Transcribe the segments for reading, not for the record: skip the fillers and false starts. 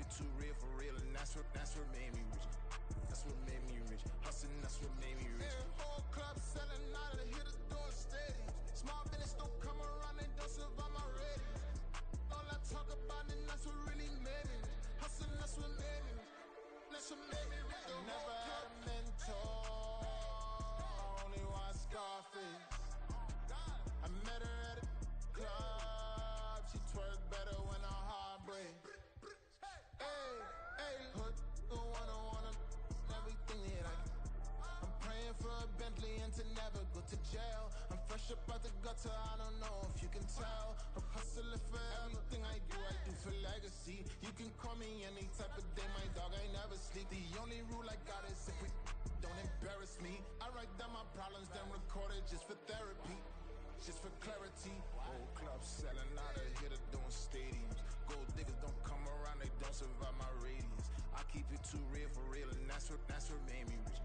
it too real for real, and that's what made me rich. That's what made me rich. Hustling, that's what made me rich. Whole club selling out of the hitters doing stadiums. Small business don't come around, they don't survive my ratings. All I talk about and that's what really made me rich. Hustling, that's what made me rich. That's what made me rich. I never had a mentor, only one Scarface. I met her at a club, she twerk better when her heart breaks. Hey, hood, wanna everything that I can. I'm praying for a Bentley and to never go to jail. I'm fresh up out the gutter, I don't know if you can tell. I'm hustling for everything I do for legacy. You can call me any type of day, my dog, I never sleep. The only rule I got is if we don't embarrass me. I write down my problems, then record it just for therapy. Just for clarity. Whole club selling out of here, doing stadiums. Gold diggers don't come around, they don't survive my radius. I keep it too real for real, and that's what made me rich.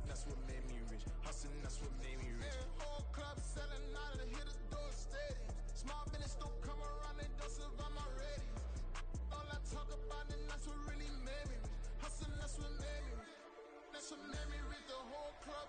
That's what made me rich. Hustling, that's what made me rich. Whole club selling out of here, doing stadiums. Small business don't come around, they don't survive my radius. All I talk about, and that's what really made me rich. Hustling, that's what made me rich. That's what made me rich. The whole club.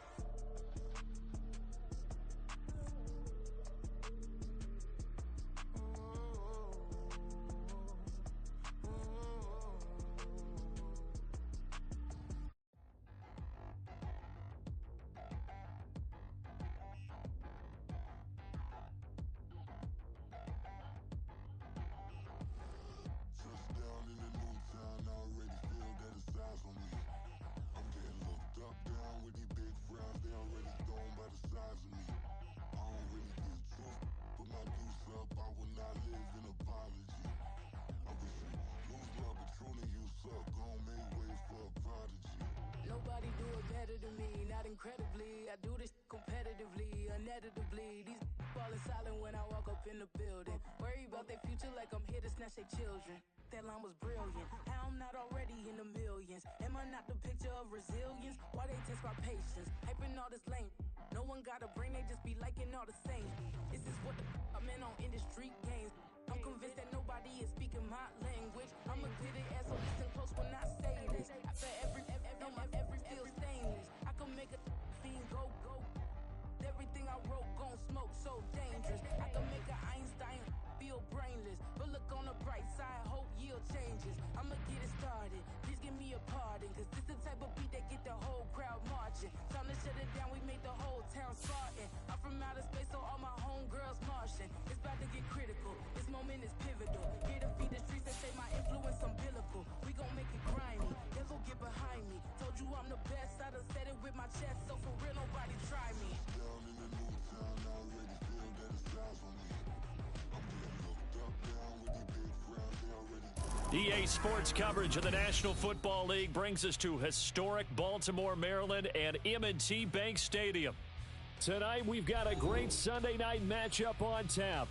Nobody do it better than me, not incredibly. I do this competitively, uneditably. These falling silent when I walk up in the building. Worry about their future like I'm here to snatch their children. That line was brilliant. How I'm not already in the millions? Am I not the picture of resilience? Why they test my patience? Hyping all this lame. No one got a brain, they just be liking all the same. Is this what the I'm in on industry games? I'm convinced that nobody is speaking my language. I'ma get it as so listen close when I say this. I bet every feel stainless. I can make a fiend go. Everything I wrote gon' smoke so dangerous. I can make an Einstein feel brainless. But look on the bright side, hope yield changes. I'ma get it started. Please give me a pardon. Cause this the type of beat that get the whole crowd marching. Time to shut it down, we made the whole town Spartan. I'm from outer space, so all my homegirls Martian. It's about to get critical. This moment is pivotal. Here to feed the streets and say my influence umbilical. We gon' make it grimy. Never get behind me. Told you I'm the best. I done said it with my chest. So for real, nobody try me. Down in the new town, I already feel that it's eyes on me. I'm getting looked up, down with the big crowd. They already. EA Sports coverage of the National Football League brings us to historic Baltimore, Maryland, and M&T Bank Stadium. Tonight, we've got a great Sunday night matchup on tap.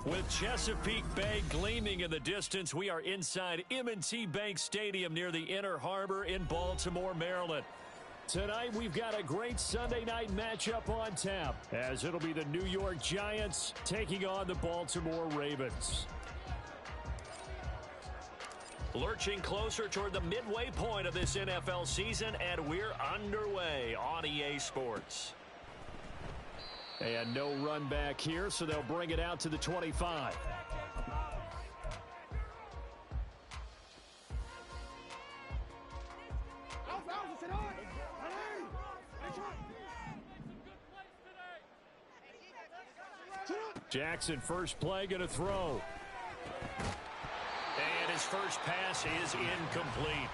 With Chesapeake Bay gleaming in the distance, we are inside M&T Bank Stadium near the Inner Harbor in Baltimore, Maryland. Tonight, we've got a great Sunday night matchup on tap, as it'll be the New York Giants taking on the Baltimore Ravens. Lurching closer toward the midway point of this NFL season, and we're underway on EA Sports. And no run back here, so they'll bring it out to the 25. Jackson, first play, going to throw. And his first pass is incomplete.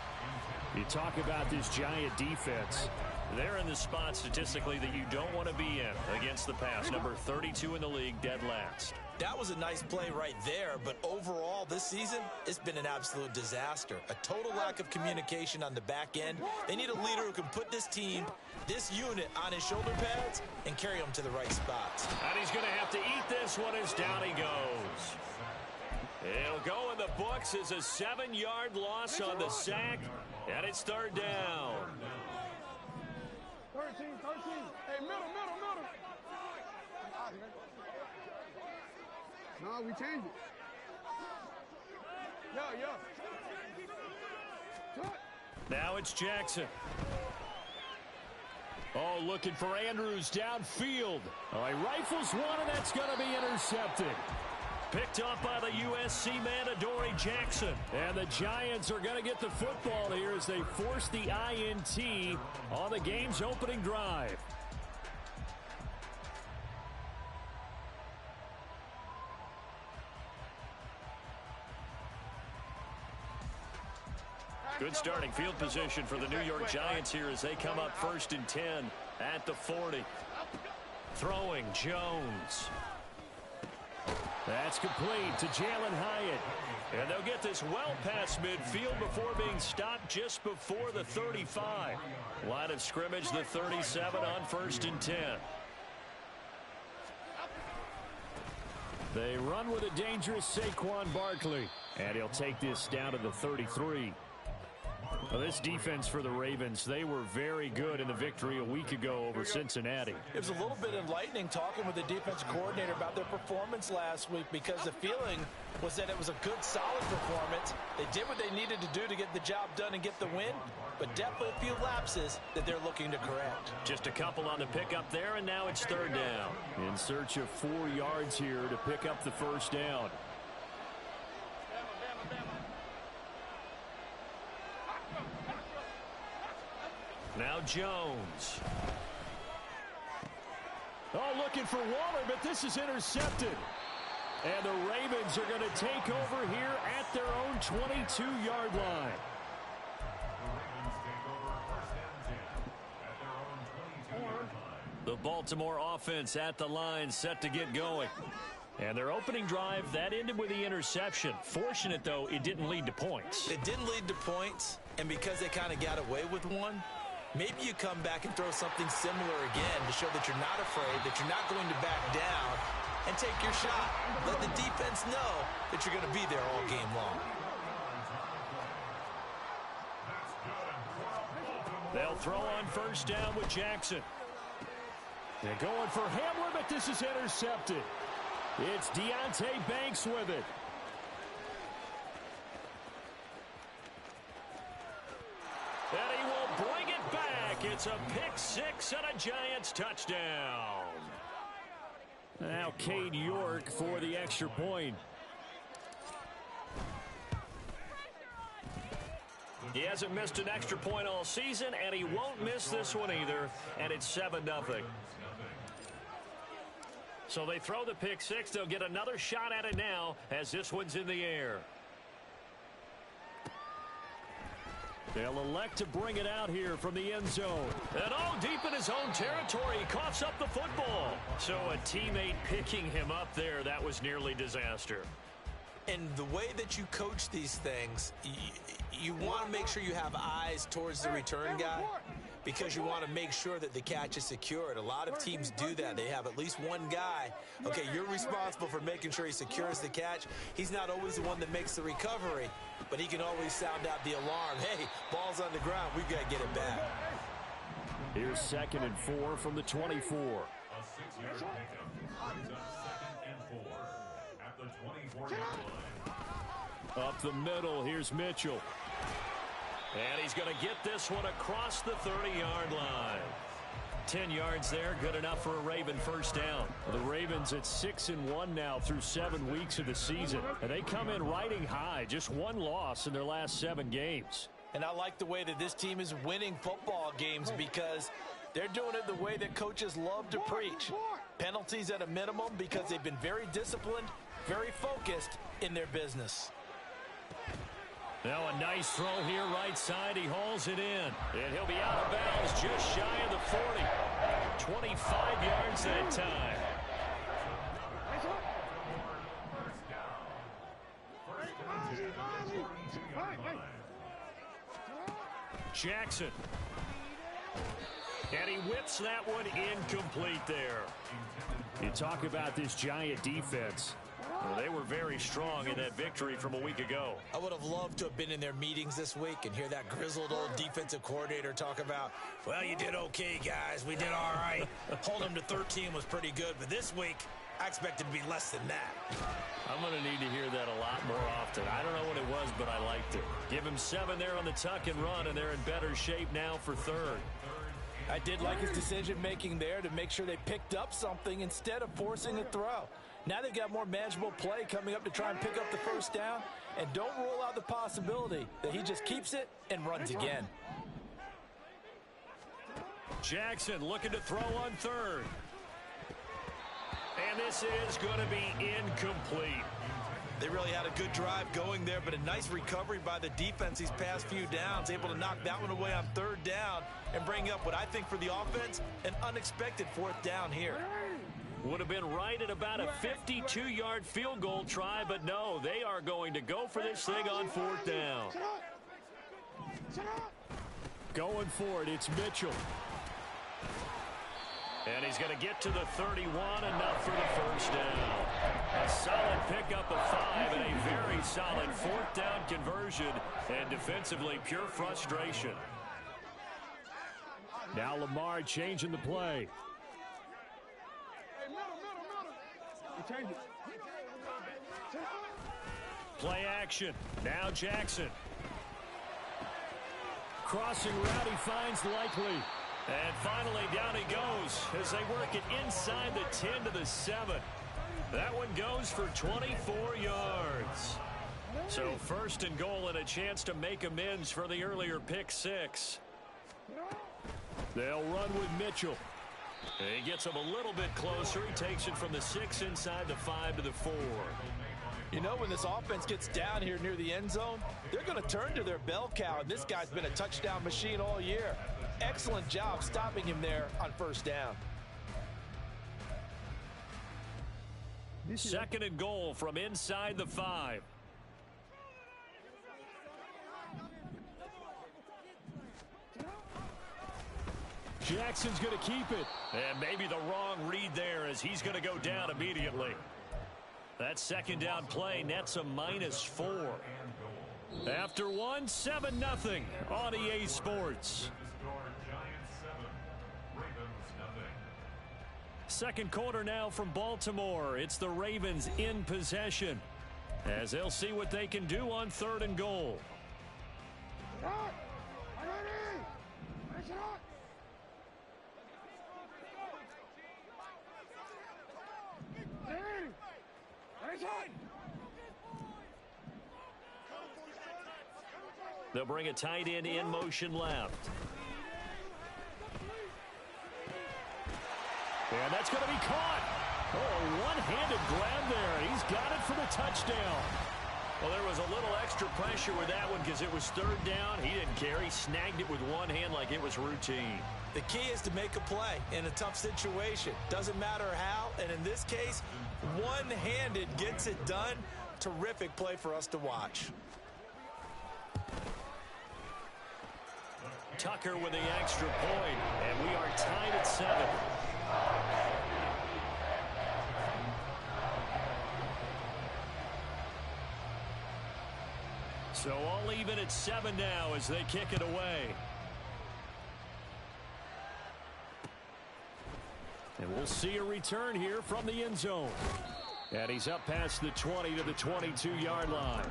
You talk about this Giant defense. They're in the spot statistically that you don't want to be in against the pass. Number 32 in the league, dead last. That was a nice play right there, but overall this season, it's been an absolute disaster. A total lack of communication on the back end. They need a leader who can put this team, this unit, on his shoulder pads and carry them to the right spots. And he's going to have to eat this one as down he goes. It'll go in the books as a 7-yard loss on the sack, and it's third down. 13. Hey, middle. No, we changed it. Yo. Now it's Jackson. Oh, looking for Andrews downfield. Oh, he rifles one, and that's going to be intercepted. Picked up by the USC man, Adoree Jackson. And the Giants are going to get the football here as they force the INT on the game's opening drive. Good starting field position for the New York Giants here as they come up 1st and 10 at the 40. Throwing Jones. That's complete to Jalen Hyatt. And they'll get this well past midfield before being stopped just before the 35. Line of scrimmage, the 37 on 1st and 10. They run with a dangerous Saquon Barkley. And he'll take this down to the 33. Well, this defense for the Ravens, they were very good in the victory a week ago over Cincinnati. It was a little bit enlightening talking with the defense coordinator about their performance last week because the feeling was that it was a good, solid performance. They did what they needed to do to get the job done and get the win, but definitely a few lapses that they're looking to correct. Just a couple on the pickup there, and now it's third down. In search of 4 yards here to pick up the first down. Now Jones. Oh, looking for Waller, but this is intercepted. And the Ravens are going to take over here at their own 22-yard line. The Baltimore offense at the line, set to get going. And their opening drive, that ended with the interception. Fortunate, though, it didn't lead to points. It didn't lead to points, and because they kind of got away with one, maybe you come back and throw something similar again to show that you're not afraid, that you're not going to back down, and take your shot. Let the defense know that you're going to be there all game long. They'll throw on first down with Jackson. They're going for Hamler, but this is intercepted. It's Deonte Banks with it. And he will bring it back. It's a pick six and a Giants touchdown. Now Cade York for the extra point. He hasn't missed an extra point all season, and he won't miss this one either, and it's 7-0. So they throw the pick six. They'll get another shot at it now as this one's in the air. They'll elect to bring it out here from the end zone. And all deep in his own territory, he coughs up the football. So a teammate picking him up there, that was nearly disaster. And the way that you coach these things, you want to make sure you have eyes towards the return guy because you want to make sure that the catch is secured. A lot of teams do that. They have at least one guy. Okay, you're responsible for making sure he secures the catch. He's not always the one that makes the recovery, but he can always sound out the alarm. Hey, ball's on the ground. We've got to get it back. Here's 2nd and 4 from the 24. A 6-yard pickup. 2nd and 4 at the 24-yard line. Up the middle, here's Mitchell. And he's going to get this one across the 30-yard line. 10 yards there, good enough for a Raven first down. The Ravens at 6-1 now through 7 weeks of the season. And they come in riding high, just one loss in their last 7 games. And I like the way that this team is winning football games because they're doing it the way that coaches love to preach. Penalties at a minimum because they've been very disciplined, very focused in their business. Now a nice throw here right side. He hauls it in. And he'll be out of bounds just shy of the 40. 25 yards that time. Jackson. And he whips that one incomplete there. You talk about this Giant defense. Well, they were very strong in that victory from a week ago. I would have loved to have been in their meetings this week and hear that grizzled old defensive coordinator talk about, well, you did okay, guys. We did all right. Hold them to 13 was pretty good. But this week, I expected to be less than that. I'm going to need to hear that a lot more often. I don't know what it was, but I liked it. Give him 7 there on the tuck and run, and they're in better shape now for third. I did like his decision-making there to make sure they picked up something instead of forcing a throw. Now they've got more manageable play coming up to try and pick up the first down, and don't rule out the possibility that he just keeps it and runs again. Jackson looking to throw on third. And this is going to be incomplete. They really had a good drive going there, but a nice recovery by the defense these past few downs, able to knock that one away on third down and bring up what I think for the offense, an unexpected fourth down here. Would have been right at about a 52-yard field goal try, but no, they are going to go for this thing on fourth down. Going for it, it's Mitchell. And he's going to get to the 31, enough for the first down. A solid pickup of 5 and a very solid fourth down conversion, and defensively pure frustration. Now Lamar changing the play. Play action. Now Jackson. Crossing route, he finds Likely. And finally down he goes as they work it inside the 10 to the 7. That one goes for 24 yards. So first and goal and a chance to make amends for the earlier pick 6. They'll run with Mitchell. And he gets him a little bit closer. He takes it from the 6 inside the 5 to the 4. You know, when this offense gets down here near the end zone, they're going to turn to their bell cow, and this guy's been a touchdown machine all year. Excellent job stopping him there on first down. Second and goal from inside the 5. Jackson's going to keep it. And maybe the wrong read there as he's going to go down immediately. That second down play nets a -4. After 1, 7-0 on EA Sports. Second quarter now from Baltimore. It's the Ravens in possession as they'll see what they can do on third and goal. They'll bring a tight end in motion left. And that's going to be caught. Oh, one-handed grab there. He's got it for the touchdown. Well, there was a little extra pressure with that one because it was third down. He didn't care. He snagged it with one hand like it was routine. The key is to make a play in a tough situation. Doesn't matter how, and in this case, one-handed gets it done. Terrific play for us to watch. Tucker with the extra point, and we are tied at 7. So all even at 7 now as they kick it away. And we'll see a return here from the end zone. And he's up past the 20 to the 22-yard line.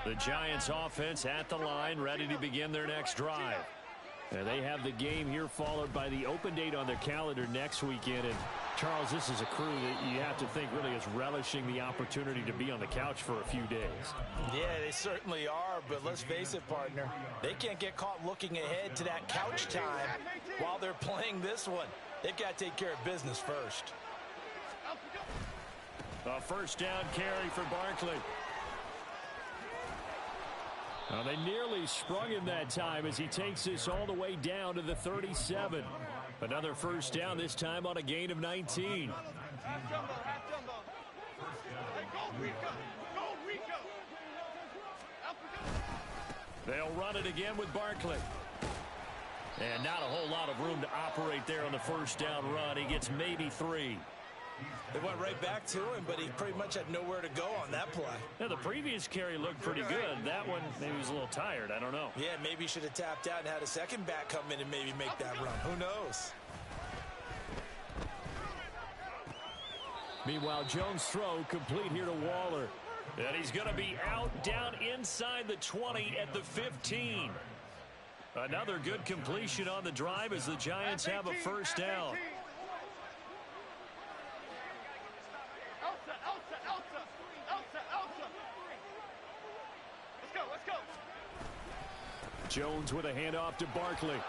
The Giants offense at the line, ready to begin their next drive. And they have the game here followed by the open date on their calendar next weekend. And Charles, this is a crew that you have to think really is relishing the opportunity to be on the couch for a few days. Yeah, they certainly are, but let's face it, partner. They can't get caught looking ahead to that couch time while they're playing this one. They've got to take care of business first. A first down carry for Barkley. Well, they nearly sprung him that time as he takes this all the way down to the 37. Another first down, this time on a gain of 19. They'll run it again with Barkley. And not a whole lot of room to operate there on the first down run. He gets maybe 3. They went right back to him, but he pretty much had nowhere to go on that play. Now, the previous carry looked pretty good. That one, maybe he was a little tired. I don't know. Yeah, maybe he should have tapped out and had a second back come in and maybe make that run. Who knows? Meanwhile, Jones' throw complete here to Waller. And he's going to be out down inside the 20 at the 15. Another good completion on the drive as the Giants have a first down. Jones with a handoff to Barkley. And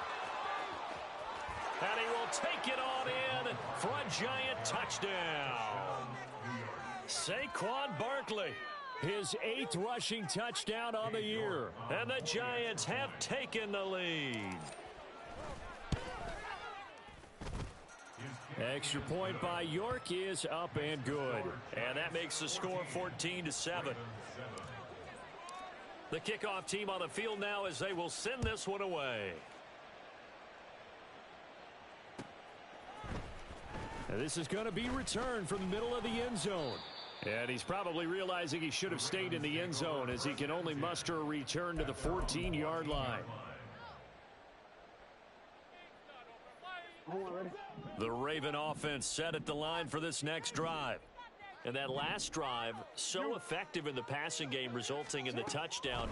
he will take it on in for a Giant touchdown. Saquon Barkley, his 8th rushing touchdown on the year. And the Giants have taken the lead. Extra point by York is up and good. And that makes the score 14-7. The kickoff team on the field now as they will send this one away. And this is going to be returned from the middle of the end zone. And he's probably realizing he should have stayed in the end zone as he can only muster a return to the 14-yard line. The Raven offense set at the line for this next drive. And that last drive, so effective in the passing game, resulting in the touchdown.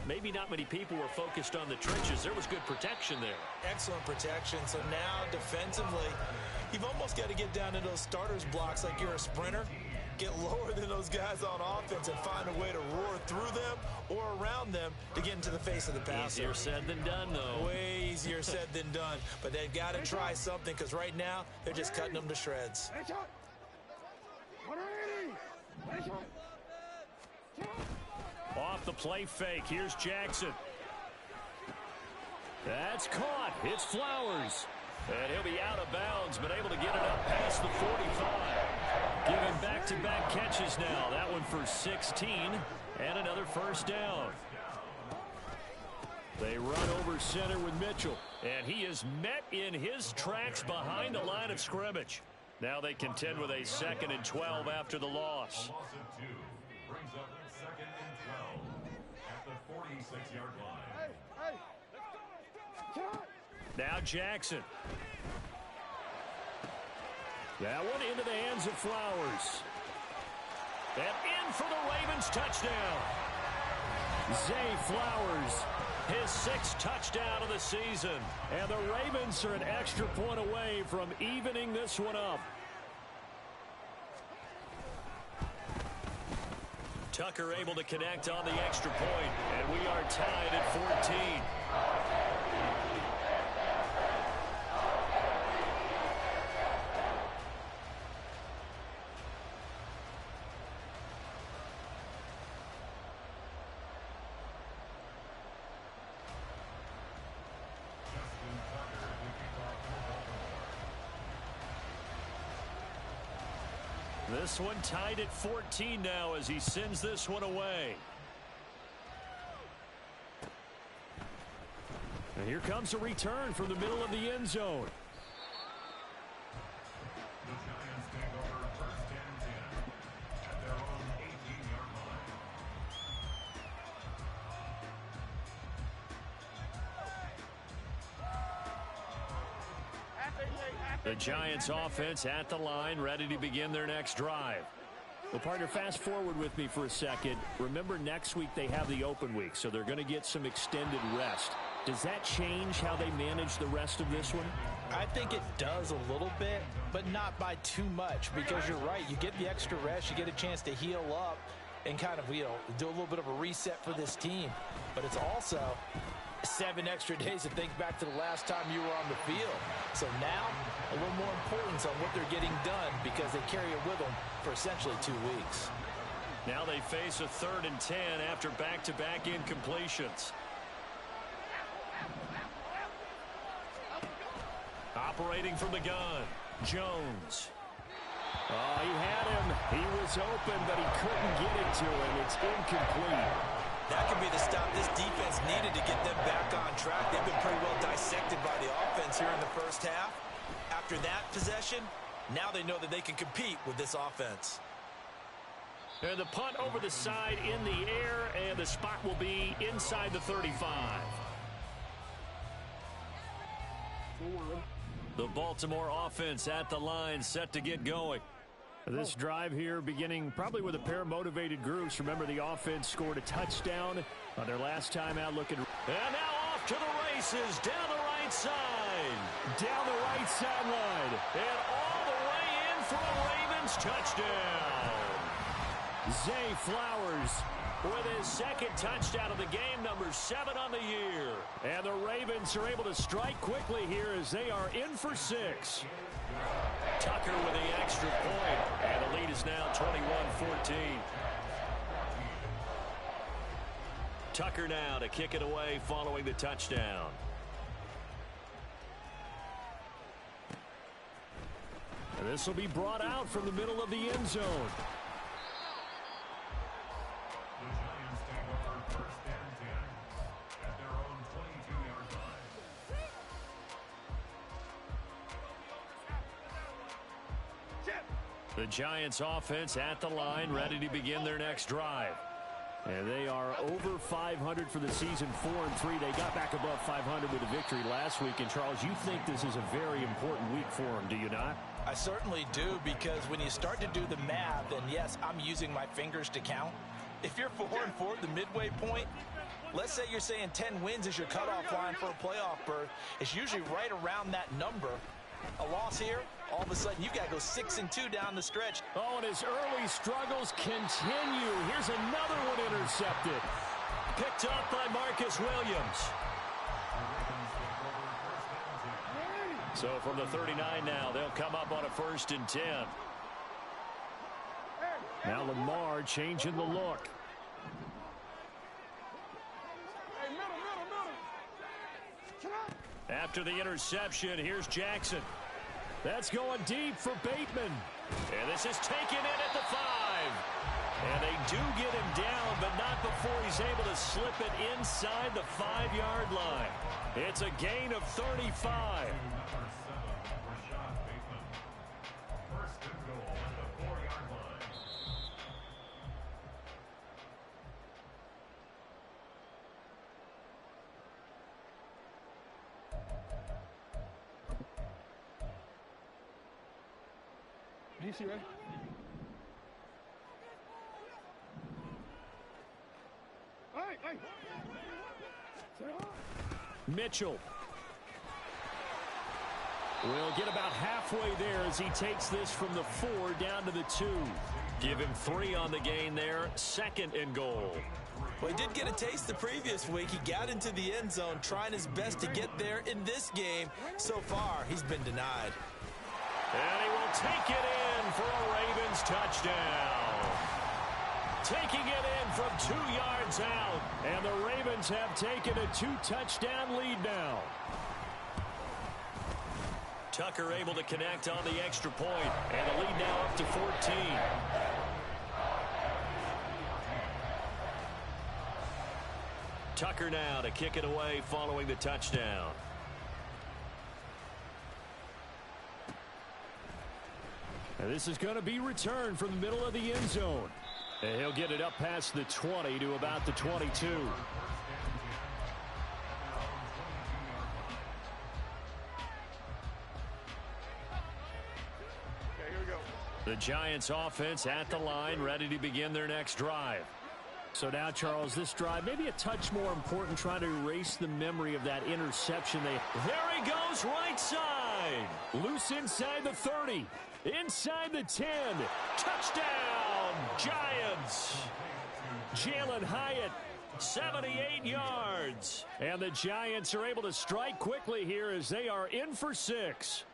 Maybe not many people were focused on the trenches. There was good protection there. Excellent protection. So now defensively, you've almost got to get down to those starters blocks like you're a sprinter. Get lower than those guys on offense and find a way to roar through them or around them to get into the face of the passer. Easier said than done, though. Way easier said than done. But they've got to try something because right now they're just cutting them to shreds. Off the play fake. Here's Jackson. That's caught. It's Flowers. And he'll be out of bounds, but able to get it up past the 45. Giving back-to-back catches now. That one for 16 and another first down. They run over center with Mitchell. And he is met in his tracks behind the line of scrimmage. Now they contend with a 2nd and 12 after the loss. Brings up 2nd and 12 at the 46-yard line. Now Jackson. That one into the hands of Flowers. And in for the Ravens touchdown. Zay Flowers, his 6th touchdown of the season. And the Ravens are an extra point away from evening this one up. Tucker able to connect on the extra point, and we are tied at 14. This one tied at 14 now as he sends this one away. And here comes a return from the middle of the end zone. The Giants take over 1st and 10 at their own 18-yard line. The Giants offense at the line, ready to begin their next drive. Well, partner, fast forward with me for a second. Remember, next week they have the open week, so they're going to get some extended rest. Does that change how they manage the rest of this one? I think it does a little bit, but not by too much, because you're right. You get the extra rest, you get a chance to heal up and kind of, do a little bit of a reset for this team. But it's also 7 extra days to think back to the last time you were on the field. So now, a little more importance on what they're getting done because they carry it with them for essentially 2 weeks. Now they face a 3rd and 10 after back-to-back incompletions. Operating from the gun, Jones. Oh, he had him. He was open, but he couldn't get it to him. It's incomplete. That could be the stop this defense needed to get them back on track. They've been pretty well dissected by the offense here in the first half. After that possession, now they know that they can compete with this offense. And the punt over the side in the air, and the spot will be inside the 35. The Baltimore offense at the line, set to get going. This drive here beginning probably with a pair of motivated groups. Remember, the offense scored a touchdown on their last time out looking. And now off to the races, down the right side. Down the right sideline. And all the way in for a Ravens touchdown. Zay Flowers with his 2nd touchdown of the game, number 7 on the year. And the Ravens are able to strike quickly here as they are in for 6. Tucker with the extra point, and the lead is now 21-14. Tucker now to kick it away following the touchdown. And this will be brought out from the middle of the end zone. The Giants offense at the line, ready to begin their next drive. And they are over 500 for the season, 4-3. They got back above 500 with a victory last week. And, Charles, you think this is a very important week for them, do you not? I certainly do, because when you start to do the math, and yes, I'm using my fingers to count. If you're 4-4 at the midway point, let's say you're saying 10 wins is your cutoff line for a playoff berth. It's usually right around that number. A loss here, all of a sudden you've got to go 6-2 down the stretch. Oh, and his early struggles continue. Here's another one intercepted. Picked up by Marcus Williams. So from the 39 now, they'll come up on a 1st and 10. Now Lamar changing the look. After the interception, here's Jackson. That's going deep for Bateman. And this is taken in at the 5. And they do get him down, but not before he's able to slip it inside the 5-yard line. It's a gain of 35. DC, right? Hey! Mitchell will get about halfway there as he takes this from the 4 down to the 2. Give him 3 on the gain there. 2nd and goal. Well, he did get a taste the previous week. He got into the end zone trying his best to get there in this game. So far, he's been denied. And he will take it in for a Ravens touchdown. Taking it in from 2 yards out. And the Ravens have taken a 2-touchdown lead now. Tucker able to connect on the extra point. And the lead now up to 14. Tucker now to kick it away following the touchdown. And this is going to be returned from the middle of the end zone. And he'll get it up past the 20 to about the 22. The Giants offense at the line, ready to begin their next drive. So now, Charles, this drive maybe a touch more important, trying to erase the memory of that interception. There he goes, right side. Loose inside the 30. Inside the 10. Touchdown, Giants. Jalen Hyatt, 78 yards. And the Giants are able to strike quickly here as they are in for 6.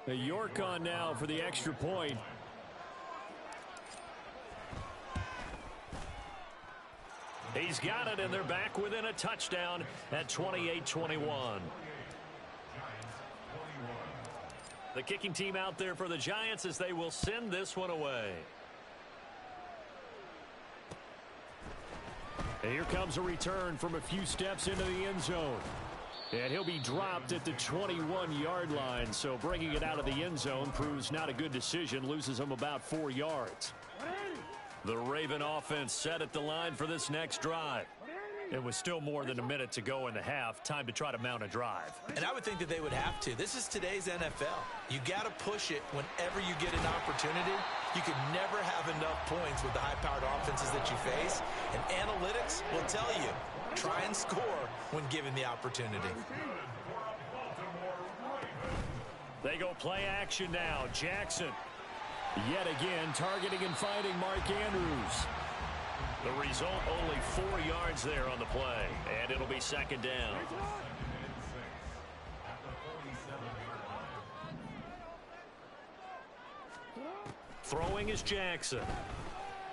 The York on now for the extra point. He's got it, and they're back within a touchdown at 28-21. The kicking team out there for the Giants as they will send this one away. And here comes a return from a few steps into the end zone. And he'll be dropped at the 21-yard line, so bringing it out of the end zone proves not a good decision, loses him about 4 yards. The Raven offense set at the line for this next drive. It was still more than a minute to go in the half. Time to try to mount a drive. And I would think that they would have to. This is today's NFL. You got to push it whenever you get an opportunity. You can never have enough points with the high-powered offenses that you face. And analytics will tell you, try and score when given the opportunity. They go play action now. Jackson. Yet again, targeting and finding Mark Andrews. The result, only 4 yards there on the play. And it'll be second down. Throwing is Jackson.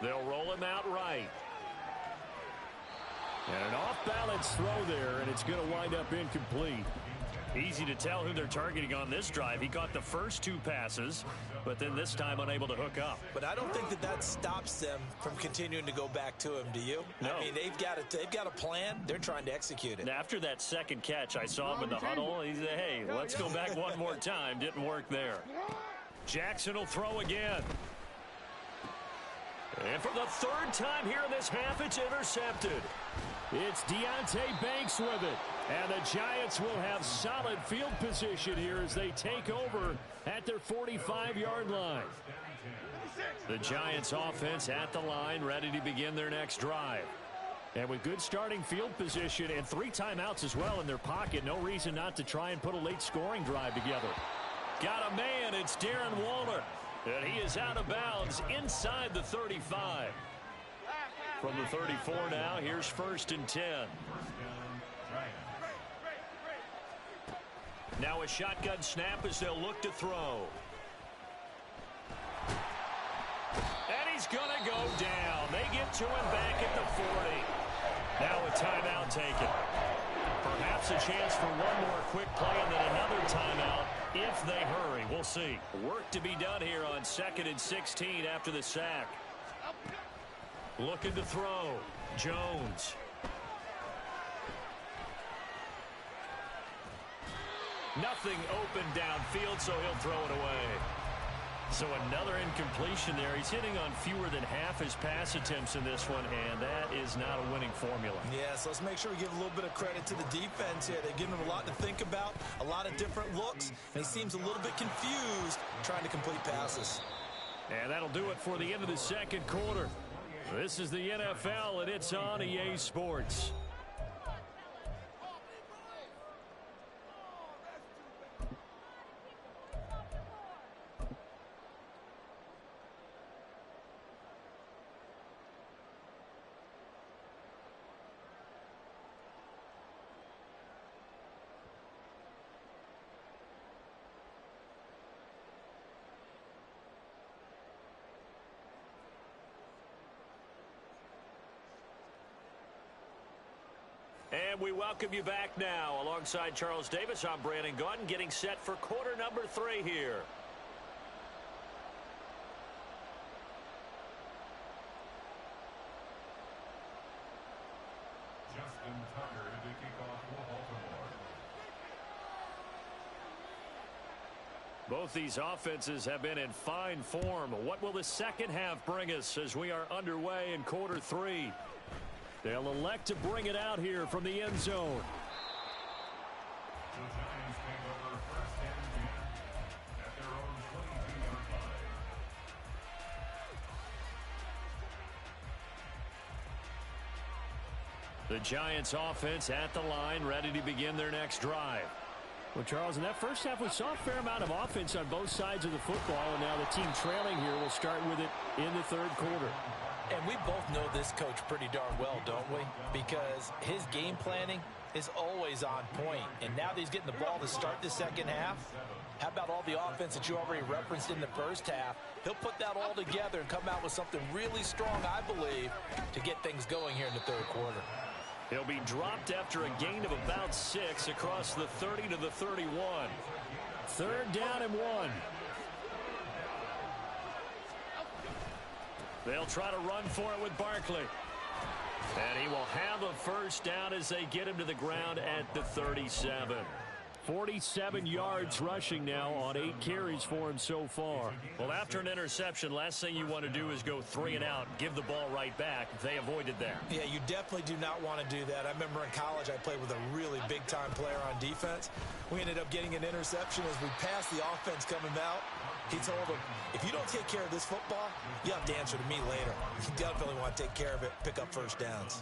They'll roll him out right. And an off-balance throw there, and it's going to wind up incomplete. Easy to tell who they're targeting on this drive. He caught the first 2 passes, but then this time unable to hook up. But I don't think that stops them from continuing to go back to him, do you? No. I mean, they've got a plan. They're trying to execute it. And after that second catch, I saw him in the huddle. He said, hey, let's go back one more time. Didn't work there. Jackson will throw again. And for the 3rd time here in this half, it's intercepted. It's Deonte Banks with it. And the Giants will have solid field position here as they take over at their 45-yard line. The Giants offense at the line, ready to begin their next drive. And with good starting field position and 3 timeouts as well in their pocket, no reason not to try and put a late scoring drive together. Got a man, it's Darren Waller. And he is out of bounds inside the 35. From the 34 now, here's 1st and 10. Now a shotgun snap as they'll look to throw. And he's going to go down. They get to him back at the 40. Now a timeout taken. Perhaps a chance for one more quick play and then another timeout if they hurry. We'll see. Work to be done here on 2nd and 16 after the sack. Looking to throw. Jones. Nothing open downfield, so he'll throw it away. So another incompletion there. He's hitting on fewer than half his pass attempts in this one, and that is not a winning formula. Yes, let's make sure we give a little bit of credit to the defense here. They've given him a lot to think about, a lot of different looks, and he seems a little bit confused trying to complete passes. And that'll do it for the end of the 2nd quarter. This is the NFL, and it's on EA Sports. And we welcome you back now. Alongside Charles Davis, I'm Brandon Gaudin, getting set for quarter number 3 here. Justin Tucker to kick off for Baltimore. Both these offenses have been in fine form. What will the second half bring us as we are underway in quarter 3? They'll elect to bring it out here from the end zone. The Giants take over 1st and 10 at their own The Giants offense at the line, ready to begin their next drive. Well, Charles, in that first half, we saw a fair amount of offense on both sides of the football, and now the team trailing here will start with it in the third quarter. And we both know this coach pretty darn well, don't we? Because his game planning is always on point. And now that he's getting the ball to start the second half, how about all the offense that you already referenced in the first half? He'll put that all together and come out with something really strong, I believe, to get things going here in the third quarter. He'll be dropped after a gain of about 6 across the 30 to the 31. Third down and 1. They'll try to run for it with Barkley. And he will have a first down as they get him to the ground at the 37. 47 yards rushing now on 8 carries for him so far. Well, after an interception, last thing you want to do is go 3 and out, give the ball right back. They avoided that. Yeah, you definitely do not want to do that. I remember in college I played with a really big-time player on defense. We ended up getting an interception as we passed the offense coming out. He told him, if you don't take care of this football, you have to answer to me later. You definitely want to take care of it, pick up first downs.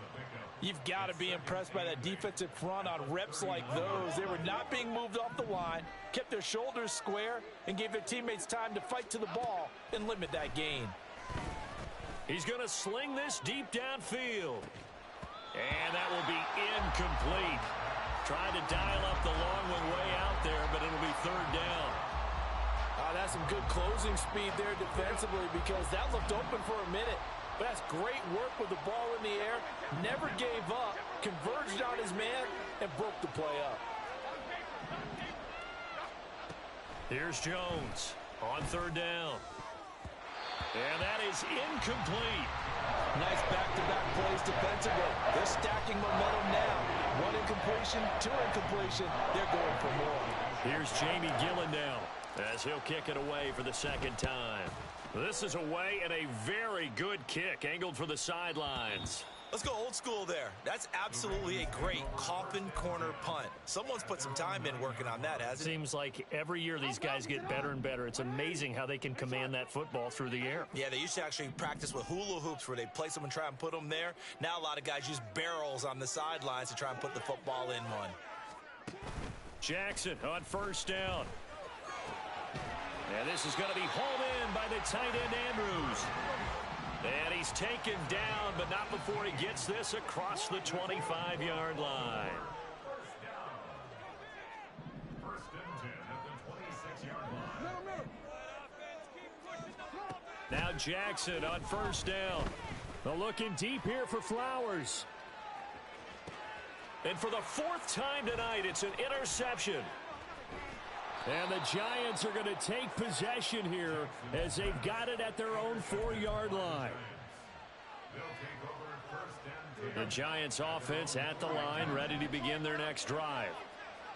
You've got to be impressed by that defensive front on reps like those. They were not being moved off the line, kept their shoulders square, and gave their teammates time to fight to the ball and limit that gain. He's going to sling this deep downfield. And that will be incomplete. Trying to dial up the long one way out there, but it'll be third down. That's some good closing speed there defensively because that looked open for a minute. But that's great work with the ball in the air. Never gave up, converged on his man, and broke the play up. Here's Jones on third down. And that is incomplete. Nice back-to-back plays defensively. They're stacking momentum now. 1 incompletion, 2 incompletion. They're going for more. Here's Jamie Gillen now as he'll kick it away for the second time. This is away and a very good kick angled for the sidelines. Let's go old school there. That's absolutely a great coffin corner punt. Someone's put some time in working on that, hasn't it? Seems like every year these guys get better and better. It's amazing how they can command that football through the air. Yeah, they used to actually practice with hula hoops where they place them and try and put them there. Now a lot of guys use barrels on the sidelines to try and put the football in one. Jackson on first down. And this is going to be hauled in by the tight end Andrews. And he's taken down, but not before he gets this across the 25-yard line. First and 10 at the 26-yard line. Now Jackson on first down. They're looking deep here for Flowers. And for the 4th time tonight, it's an interception. And the Giants are going to take possession here as they've got it at their own 4-yard line. The Giants offense at the line, ready to begin their next drive.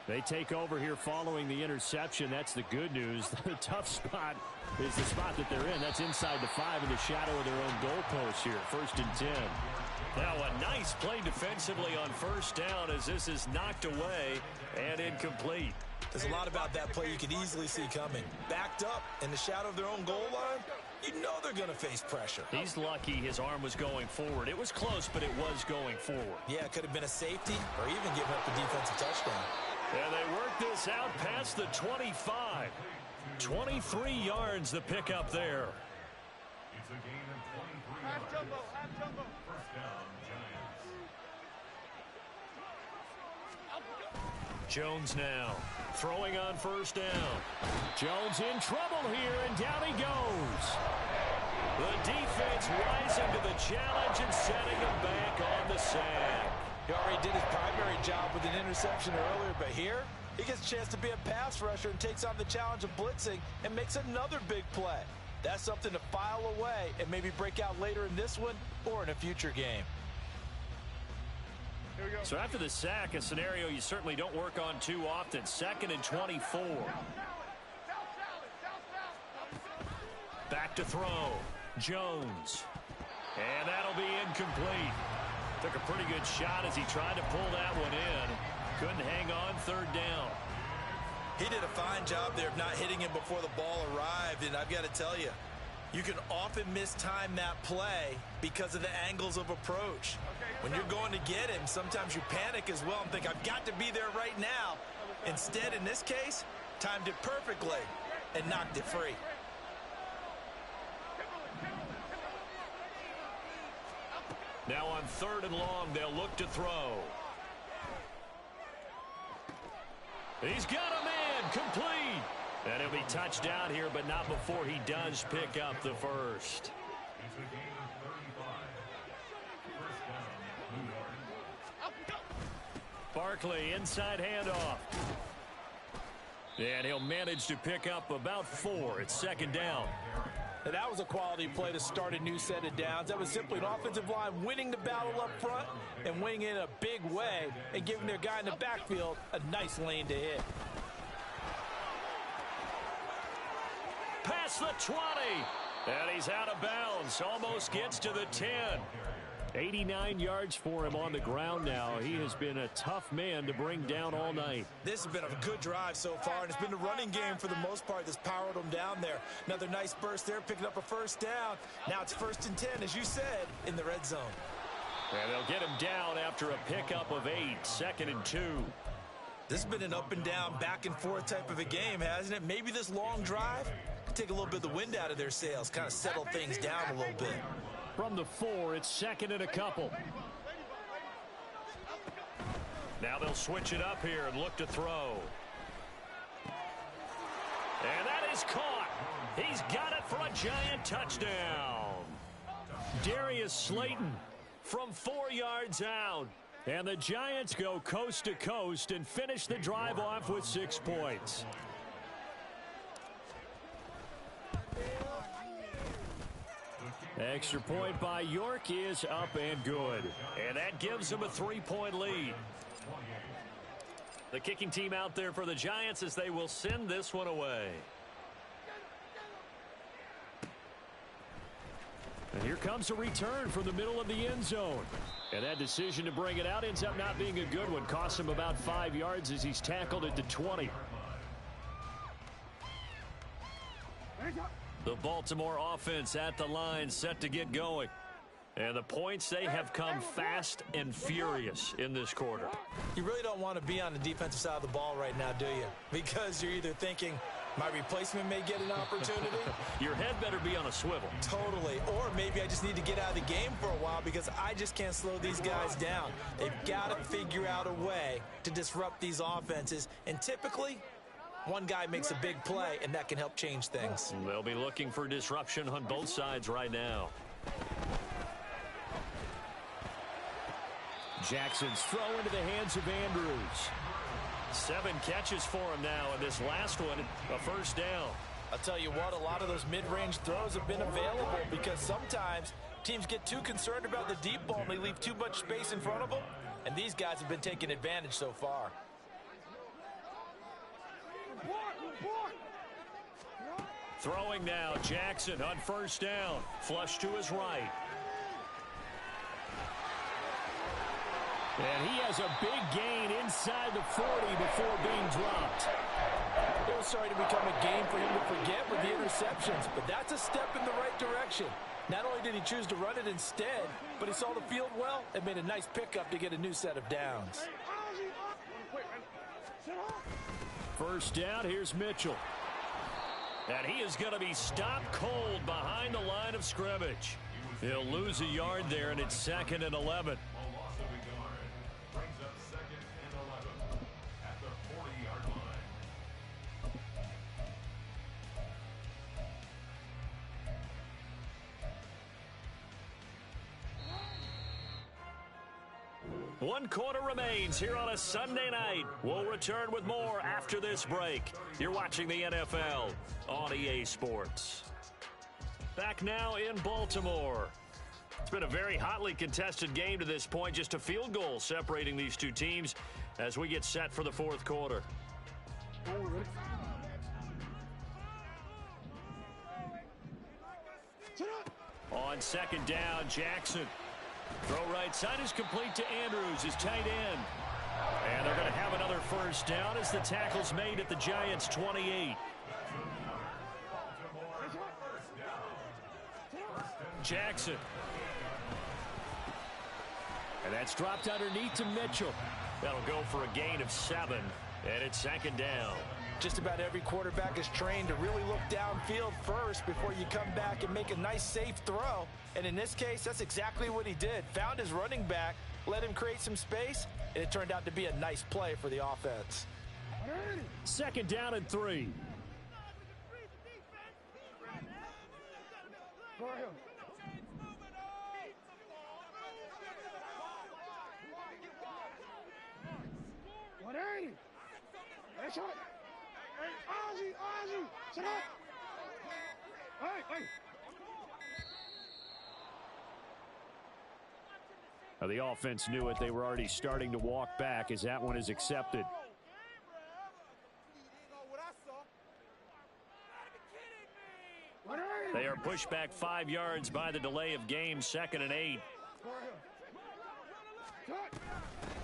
They take over here following the interception. That's the good news. The tough spot is the spot that they're in. That's inside the 5 in the shadow of their own goalpost here. 1st and 10. Now a nice play defensively on first down as this is knocked away and incomplete. There's a lot about that play you could easily see coming. Backed up in the shadow of their own goal line, you know they're going to face pressure. He's lucky his arm was going forward. It was close, but it was going forward. Yeah, it could have been a safety or even giving up the defensive touchdown. And they work this out past the 25. 23 yards the pickup there. It's a gain of 23 yards. First down, Giants. Jones now throwing on first down. Jones in trouble here, and down he goes. The defense rising to the challenge and setting him back on the sack. He already did his primary job with an interception earlier, but here he gets a chance to be a pass rusher and takes on the challenge of blitzing and makes another big play. That's something to file away and maybe break out later in this one or in a future game. So after the sack, a scenario you certainly don't work on too often. 2nd and 24. Back to throw. Jones. And that'll be incomplete. Took a pretty good shot as he tried to pull that one in. Couldn't hang on 3rd down. He did a fine job there of not hitting him before the ball arrived, and I've got to tell you, You can often mistime that play because of the angles of approach. When you're going to get him, sometimes you panic as well and think, I've got to be there right now. Instead, in this case, timed it perfectly and knocked it free. Now on 3rd and long, they'll look to throw. He's got a man, complete. And he'll be touched down here, but not before he does pick up the first. It's a gain of 35. First down, New York. Barkley, inside handoff. And he'll manage to pick up about 4. It's 2nd down. And that was a quality play to start a new set of downs. That was simply an offensive line winning the battle up front and winning it in a big way and giving their guy in the backfield a nice lane to hit. Past the 20. And he's out of bounds. Almost gets to the 10. 89 yards for him on the ground now. He has been a tough man to bring down all night. This has been a good drive so far, and it's been the running game for the most part that's powered them down there. Another nice burst there, picking up a first down. Now it's 1st and 10, as you said, in the red zone. And they'll get him down after a pickup of 8, 2nd and 2. This has been an up and down, back and forth type of a game, hasn't it? Maybe this long drive could take a little bit of the wind out of their sails, kind of settle things down a little bit. From the 4, it's 2nd and a couple. Now they'll switch it up here and look to throw. And that is caught. He's got it for a giant touchdown. Darius Slayton from 4 yards out. And the Giants go coast to coast and finish the drive off with 6 points. Extra point by York is up and good. And that gives them a 3-point lead. The kicking team out there for the Giants as they will send this one away. And here comes a return from the middle of the end zone. And that decision to bring it out ends up not being a good one. Costs him about 5 yards as he's tackled at the 20. The Baltimore offense at the line, set to get going. And the points, they have come fast and furious in this quarter. You really don't want to be on the defensive side of the ball right now, do you? Because you're either thinking, my replacement may get an opportunity. Your head better be on a swivel. Totally. Or maybe I just need to get out of the game for a while because I just can't slow these guys down. They've got to figure out a way to disrupt these offenses. And typically, one guy makes a big play, and that can help change things. They'll be looking for disruption on both sides right now. Jackson's throw into the hands of Andrews. 7 catches for him now, and this last one, a first down. I'll tell you what, a lot of those mid-range throws have been available because sometimes teams get too concerned about the deep ball and they leave too much space in front of them, and these guys have been taking advantage so far. Throwing now, Jackson on first down. Flush to his right. And he has a big gain inside the 40 before being dropped. It was starting to become a game for him to forget with the interceptions, but that's a step in the right direction. Not only did he choose to run it instead, but he saw the field well and made a nice pickup to get a new set of downs. First down, here's Mitchell. And he is going to be stopped cold behind the line of scrimmage. He'll lose a yard there, and it's 2nd and 11. A loss of a yard brings up 2nd and 11 at the 40-yard line. One quarter remains here on a Sunday night. We'll return with more after this break. You're watching the NFL on EA Sports. Back now in Baltimore. It's been a very hotly contested game to this point. Just a field goal separating these two teams as we get set for the fourth quarter. On second down, Jackson. Throw right side is complete to Andrews, his tight end. And they're going to have another first down as the tackle's made at the Giants' 28. Jackson. And that's dropped underneath to Mitchell. That'll go for a gain of 7, and it's second down. Just about every quarterback is trained to really look downfield first before you come back and make a nice, safe throw. And in this case, that's exactly what he did. Found his running back, let him create some space, and it turned out to be a nice play for the offense. Second down and 3. Go ahead. What are you? That's right. Hey, Ozzy, sit up. Hey. Now, the offense knew it. They were already starting to walk back as that one is accepted. They are pushed back 5 yards by the delay of game, 2nd and 8.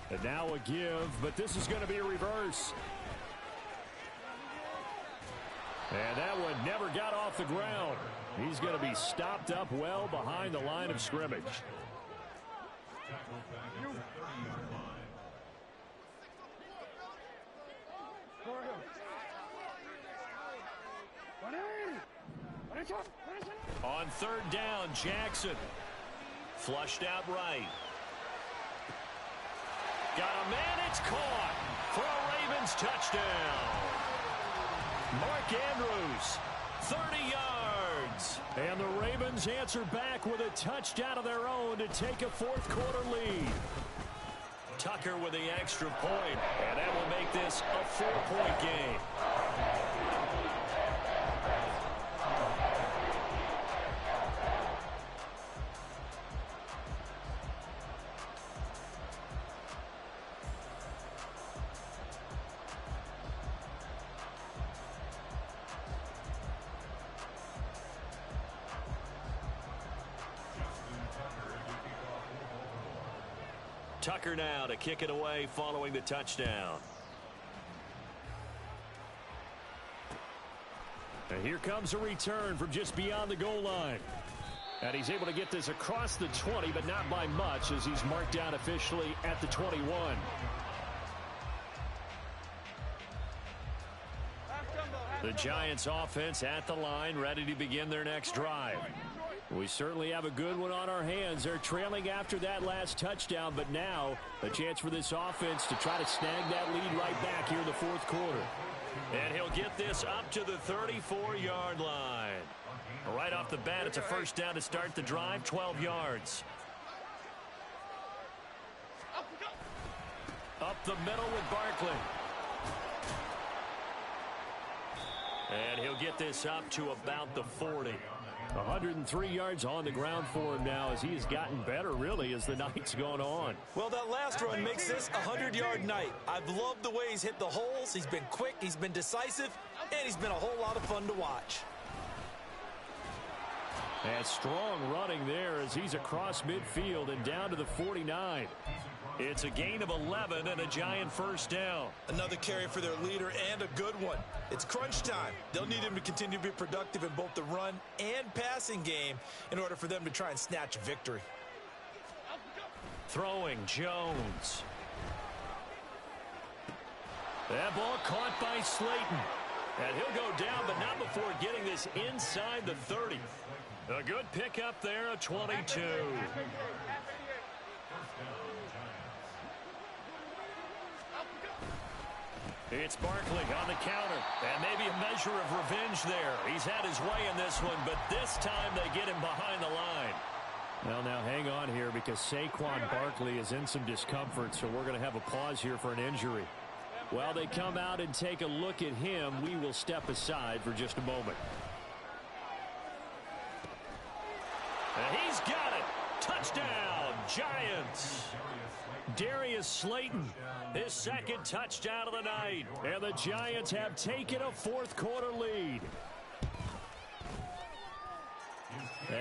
And now a give, but this is going to be a reverse. And that one never got off the ground. He's going to be stopped up well behind the line of scrimmage. On 3rd down, Jackson. Flushed out right. Got a man, it's caught for a Ravens touchdown. Mark Andrews, 30 yards. And the Ravens answer back with a touchdown of their own to take a 4th quarter lead. Tucker with the extra point, and that will make this a 4-point game. Tucker now to kick it away following the touchdown. And here comes a return from just beyond the goal line. And he's able to get this across the 20, but not by much, as he's marked down officially at the 21. The Giants offense at the line, ready to begin their next drive. We certainly have a good one on our hands. They're trailing after that last touchdown, but now a chance for this offense to try to snag that lead right back here in the 4th quarter. And he'll get this up to the 34-yard line. Right off the bat, it's a first down to start the drive, 12 yards. Up the middle with Barkley. And he'll get this up to about the 40. 103 yards on the ground for him now as he has gotten better, really, as the night's gone on. Well, that last run makes this a 100-yard night. I've loved the way he's hit the holes. He's been quick, he's been decisive, and he's been a whole lot of fun to watch. And strong running there as he's across midfield and down to the 49. It's a gain of 11 and a Giant first down. Another carry for their leader and a good one. It's crunch time. They'll need him to continue to be productive in both the run and passing game in order for them to try and snatch a victory. Throwing Jones. That ball caught by Slayton. And he'll go down, but not before getting this inside the 30. A good pickup there, a 22. It's Barkley on the counter, and maybe a measure of revenge there. He's had his way in this one, but this time they get him behind the line. Well, now hang on here because Saquon Barkley is in some discomfort, so we're going to have a pause here for an injury. While they come out and take a look at him, we will step aside for just a moment. And he's got it. Touchdown, Giants. Darius Slayton, his second touchdown of the night. And the Giants have taken a 4th quarter lead.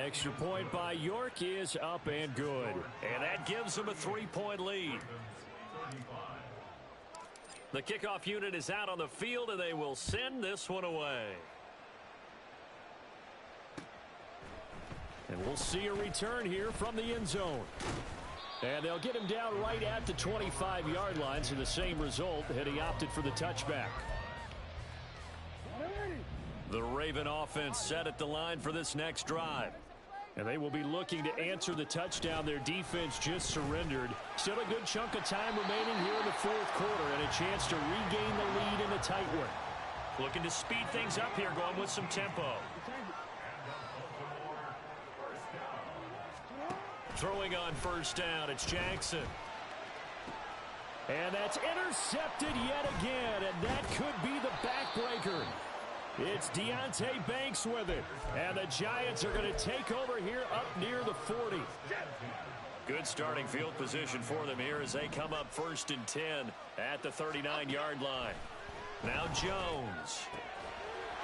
Extra point by York is up and good. And that gives them a 3-point lead. The kickoff unit is out on the field, and they will send this one away. And we'll see a return here from the end zone. And they'll get him down right at the 25-yard line, so the same result had he opted for the touchback. The Raven offense set at the line for this next drive. And they will be looking to answer the touchdown their defense just surrendered. Still a good chunk of time remaining here in the fourth quarter and a chance to regain the lead in a tight one. Looking to speed things up here, going with some tempo. Throwing on first down, it's Jackson. And that's intercepted yet again, and that could be the backbreaker. It's Deonte Banks with it, and the Giants are going to take over here up near the 40. Good starting field position for them here as they come up 1st and 10 at the 39-yard line. Now Jones.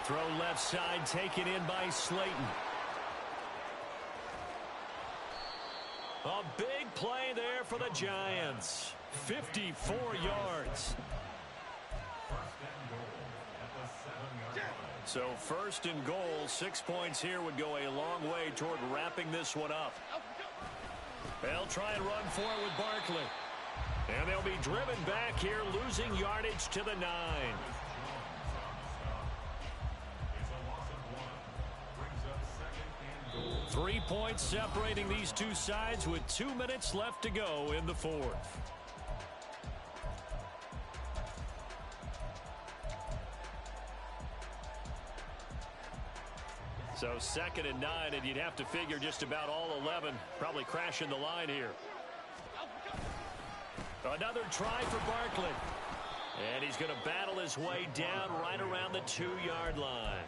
Throw left side, taken in by Slayton. A big play there for the Giants. 54 yards. So 1st and goal, 6 points here would go a long way toward wrapping this one up. They'll try and run for it with Barkley. And they'll be driven back here, losing yardage to the 9. 3 points separating these two sides with 2 minutes left to go in the fourth. So 2nd and 9, and you'd have to figure just about all 11 probably crashing the line here. Another try for Barkley. And he's going to battle his way down right around the 2-yard line.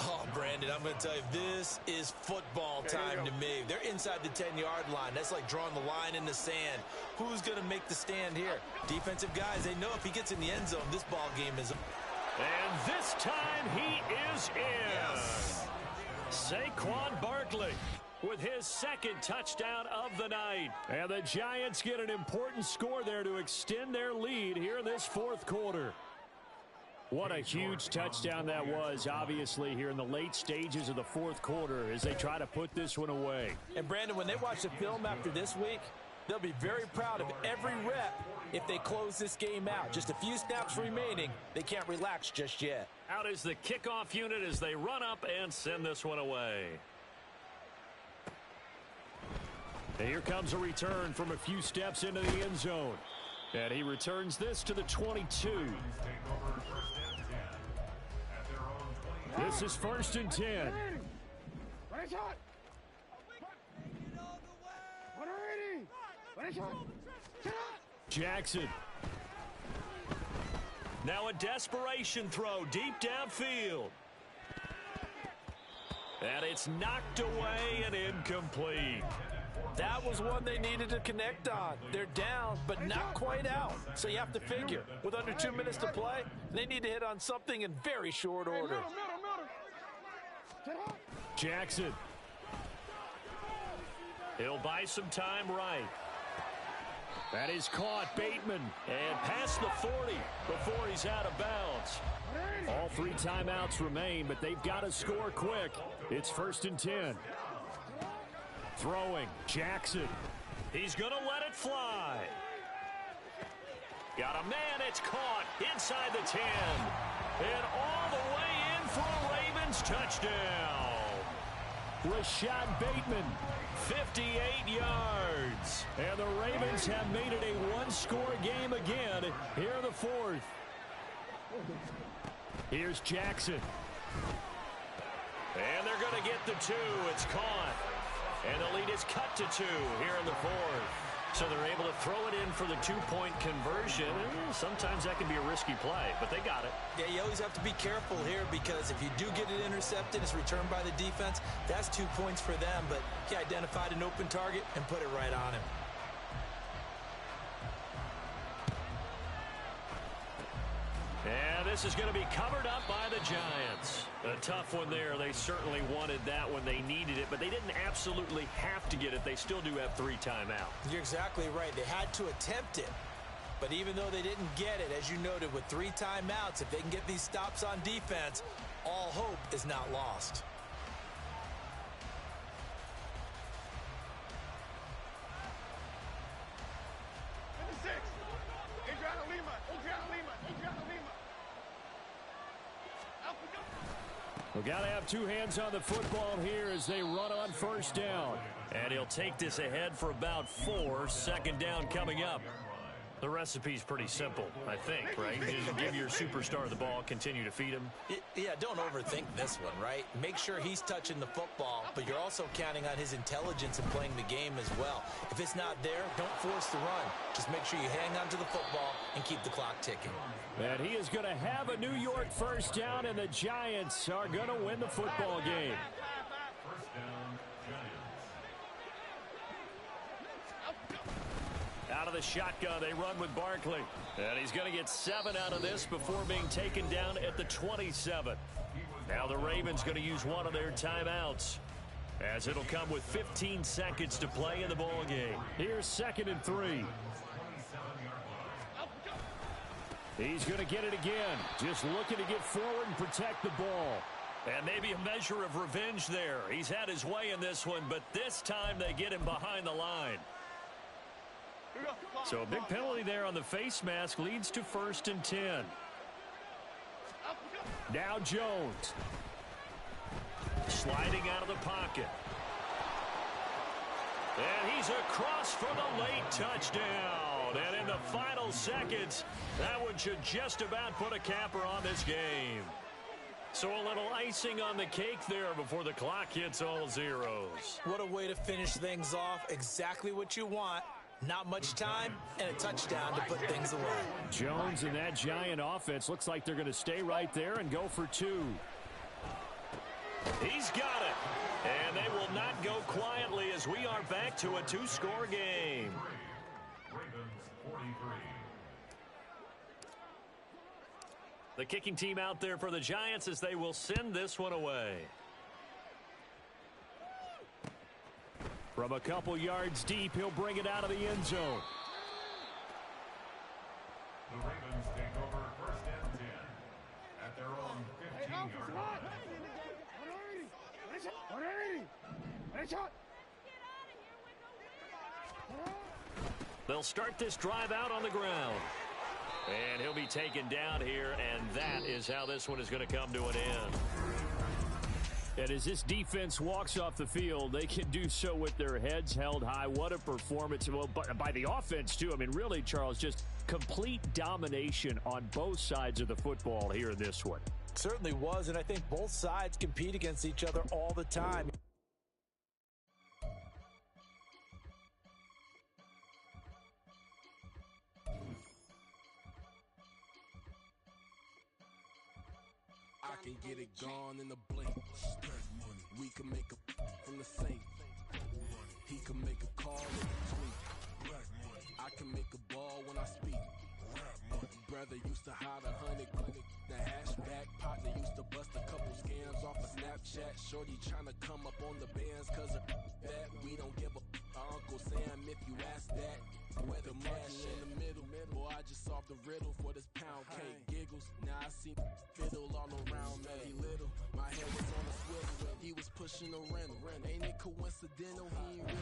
Oh, Brandon, I'm going to tell you, this is football time to me. They're inside the 10-yard line. That's like drawing the line in the sand. Who's going to make the stand here? Defensive guys, they know if he gets in the end zone, this ball game is... And this time he is in. Yes. Saquon Barkley with his 2nd touchdown of the night. And the Giants get an important score there to extend their lead here in this fourth quarter. What a huge touchdown that was, obviously, here in the late stages of the fourth quarter as they try to put this one away. And, Brandon, when they watch the film after this week, they'll be very proud of every rep if they close this game out. Just a few snaps remaining. They can't relax just yet. Out is the kickoff unit as they run up and send this one away. And here comes a return from a few steps into the end zone. And he returns this to the 22. This is 1st and 10. Jackson. Now a desperation throw deep downfield. And it's knocked away and incomplete. That was one they needed to connect on. They're down, but not quite out. So you have to figure, with under 2 minutes to play, they need to hit on something in very short order. Jackson. He'll buy some time right. That is caught. Bateman. And past the 40 before he's out of bounds. All 3 timeouts remain, but they've got to score quick. It's 1st and 10. Throwing. Jackson. He's going to let it fly. Got a man. It's caught inside the 10. And all the way in for a Ravens touchdown. Rashad Bateman. 58 yards. And the Ravens have made it a one-score game again here in the fourth. Here's Jackson. And they're going to get the 2. It's caught. And the lead is cut to 2 here in the fourth. So they're able to throw it in for the 2-point conversion. Sometimes that can be a risky play, but they got it. Yeah, you always have to be careful here because if you do get it intercepted, it's returned by the defense. That's 2 points for them, but he identified an open target and put it right on him. And this is going to be covered up by the Giants. A tough one there. They certainly wanted that when they needed it, but they didn't absolutely have to get it. They still do have 3 timeouts. You're exactly right. They had to attempt it. But even though they didn't get it, as you noted, with 3 timeouts, if they can get these stops on defense, all hope is not lost. We got to have two hands on the football here as they run on first down. And he'll take this ahead for about 4. Second down coming up. The recipe's pretty simple, I think, right? Just give your superstar the ball, continue to feed him. Yeah, don't overthink this one, right? Make sure he's touching the football, but you're also counting on his intelligence in playing the game as well. If it's not there, don't force the run. Just make sure you hang on to the football and keep the clock ticking. And he is going to have a New York first down, and the Giants are going to win the football game. First down, Giants. Out of the shotgun, they run with Barkley. And he's going to get 7 out of this before being taken down at the 27. Now the Ravens going to use one of their timeouts, as it'll come with 15 seconds to play in the ball game. Here's 2nd and 3. He's going to get it again. Just looking to get forward and protect the ball. And maybe a measure of revenge there. He's had his way in this one, but this time they get him behind the line. So a big penalty there on the face mask leads to 1st and 10. Now Jones. Sliding out of the pocket. And he's across for the late touchdown. And in the final seconds, that one should just about put a capper on this game. So a little icing on the cake there before the clock hits all zeros. What a way to finish things off. Exactly what you want. Not much time and a touchdown to put things away. Jones and that Giant offense looks like they're going to stay right there and go for 2. He's got it. And they will not go quietly as we are back to a 2-score game. Ravens 43. The kicking team out there for the Giants as they will send this one away. From a couple yards deep, he'll bring it out of the end zone. The Ravens take over 1st and 10 at their own 15-yard line. They'll start this drive out on the ground. And he'll be taken down here, and that is how this one is going to come to an end. And as this defense walks off the field, they can do so with their heads held high. What a performance. Well, by the offense, too. I mean, really, Charles, just complete domination on both sides of the football here in this one. Certainly was, and I think both sides compete against each other all the time. I can get it gone in a blink. We can make a from the safe. He can make a call in a tweet. I can make a ball when I speak. Brother used to hide 100. The hashback partner used to bust a couple scams off of Snapchat. Shorty tryna come up on the bands cause of that. We don't give a Uncle Sam if you ask that. Whether monkey in the middle, boy, I just solved the riddle for this pound cake. Giggles, now I see fiddle all around me. He little, my head was on a swivel. He was pushing a rental. Ain't it coincidental? He ain't really